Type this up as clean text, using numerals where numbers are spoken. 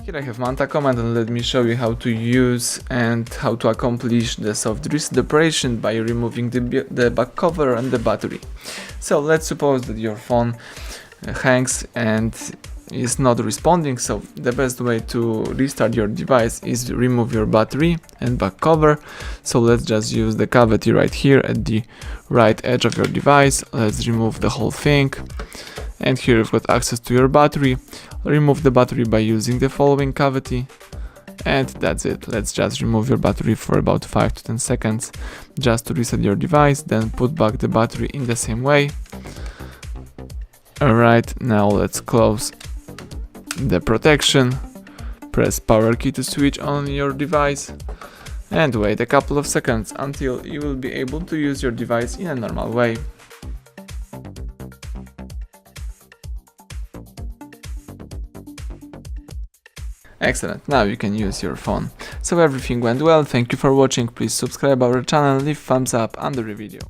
Here I have MANTA command, and let me show you how to use and how to accomplish the soft reset operation by removing the back cover and the battery. So let's suppose that your phone hangs and is not responding, so the best way to restart your device is to remove your battery and back cover. So let's just use the cavity right here at the right edge of your device. Let's remove the whole thing, and here you've got access to your battery. Remove the battery by using the following cavity, and that's it. Let's just remove your battery for about 5 to 10 seconds just to reset your device, then put back the battery in the same way. Alright, now let's close the protection, press power key to switch on your device, and wait a couple of seconds until you will be able to use your device in a normal way. Excellent, now you can use your phone. So everything went well, thank you for watching, please subscribe our channel, leave thumbs up under the video.